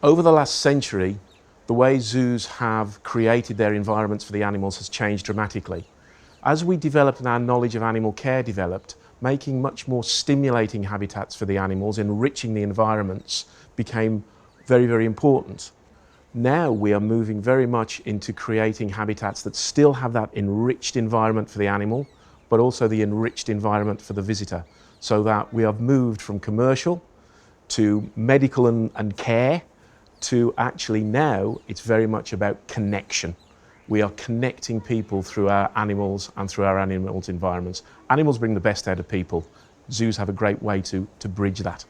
Over the last century, the way zoos have created their environments for the animals has changed dramatically. As we developed and our knowledge of animal care developed, making much more stimulating habitats for the animals, enriching the environments, became very, very important. Now we are moving very much into creating habitats that still have that enriched environment for the animal, but also the enriched environment for the visitor, so that we have moved from commercial to medical and care to actually now it's very much about connection. We are connecting people through our animals and through our animals' environments. Animals bring the best out of people. Zoos have a great way to bridge that.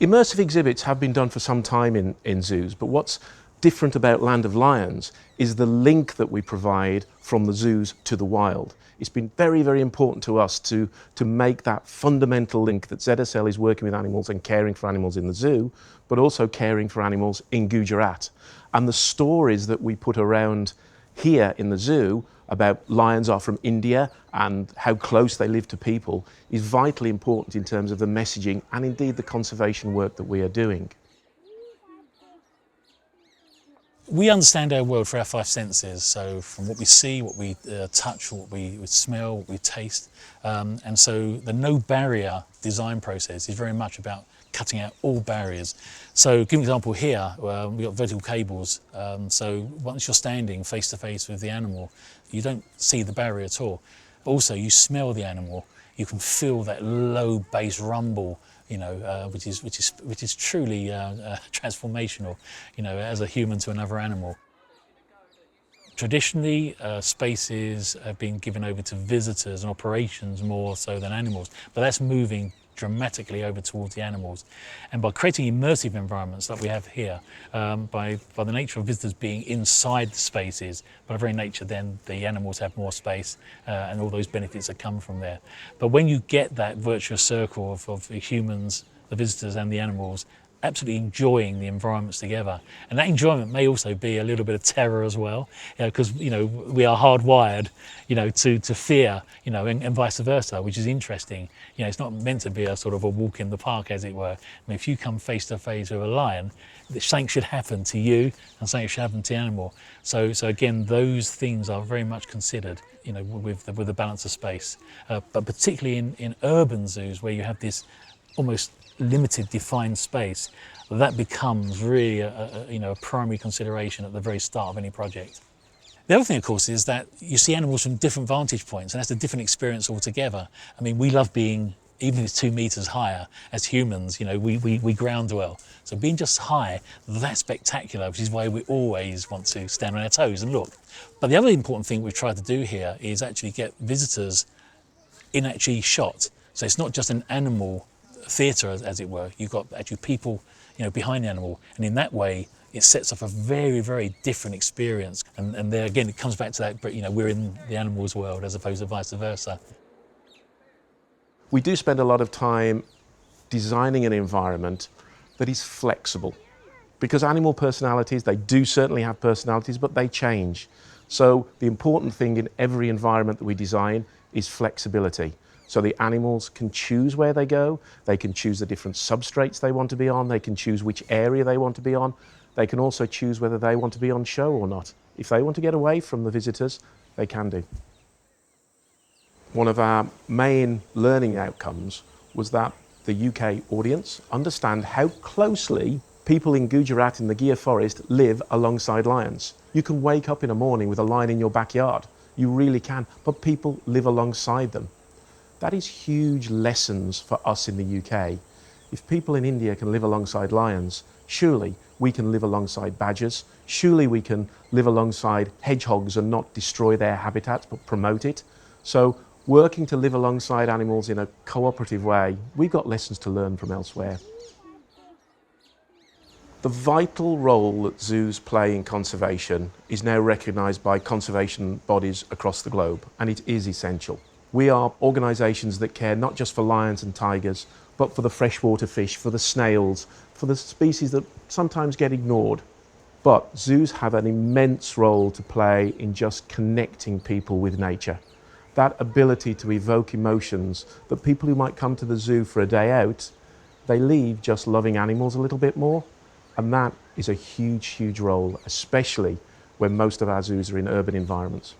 Immersive exhibits have been done for some time in zoos, but what's different about Land of Lions is the link that we provide from the zoos to the wild. It's been very, very important to us to make that fundamental link that ZSL is working with animals and caring for animals in the zoo, but also caring for animals in Gujarat. And the stories that we put around here in the zoo about lions are from India and how close they live to people is vitally important in terms of the messaging and indeed the conservation work that we are doing. We understand our world through our five senses, so from what we see, what we touch, what we smell, what we taste, and so the no barrier design process is very much about cutting out all barriers. So give an example here, we've got vertical cables, so once you're standing face to face with the animal, you don't see the barrier at all. But also you smell the animal, you can feel that low bass rumble, you know, which is truly transformational, you know, as a human to another animal. Traditionally, spaces have been given over to visitors and operations more so than animals, but that's moving dramatically over towards the animals. And by creating immersive environments like we have here, by the nature of visitors being inside the spaces, by very nature then the animals have more space and all those benefits that come from there. But when you get that virtuous circle of the humans, the visitors and the animals absolutely enjoying the environments together, and that enjoyment may also be a little bit of terror as well, because you know we are hardwired, you know, to fear, you know, and vice versa, which is interesting. You know, it's not meant to be a sort of a walk in the park, as it were. I mean, if you come face to face with a lion, something should happen to you and something should happen to the animal. So again, those things are very much considered, you know, with the balance of space, but particularly in urban zoos where you have this almost limited defined space, that becomes really a primary consideration at the very start of any project. The other thing, of course, is that you see animals from different vantage points, and that's a different experience altogether. I mean, we love being, even if it's 2 meters higher, as humans, you know, we ground well. So being just high, that's spectacular, which is why we always want to stand on our toes and look. But the other important thing we've tried to do here is actually get visitors in actually shot. So it's not just an animal theatre, as it were. You've got actually people, you know, behind the animal, and in that way it sets off a very, very different experience. And there again, it comes back to that, you know, we're in the animal's world as opposed to vice versa. We do spend a lot of time designing an environment that is flexible, because animal personalities, they do certainly have personalities, but they change. So the important thing in every environment that we design is flexibility. So the animals can choose where they go, they can choose the different substrates they want to be on, they can choose which area they want to be on, they can also choose whether they want to be on show or not. If they want to get away from the visitors, they can do. One of our main learning outcomes was that the UK audience understand how closely people in Gujarat in the Gir forest live alongside lions. You can wake up in a morning with a lion in your backyard, you really can, but people live alongside them. That is huge lessons for us in the UK. If people in India can live alongside lions, surely we can live alongside badgers. Surely we can live alongside hedgehogs and not destroy their habitats, but promote it. So working to live alongside animals in a cooperative way, we've got lessons to learn from elsewhere. The vital role that zoos play in conservation is now recognised by conservation bodies across the globe, and it is essential. We are organisations that care not just for lions and tigers, but for the freshwater fish, for the snails, for the species that sometimes get ignored. But zoos have an immense role to play in just connecting people with nature. That ability to evoke emotions that people who might come to the zoo for a day out they leave just loving animals a little bit more. And that is a huge, huge role, especially when most of our zoos are in urban environments.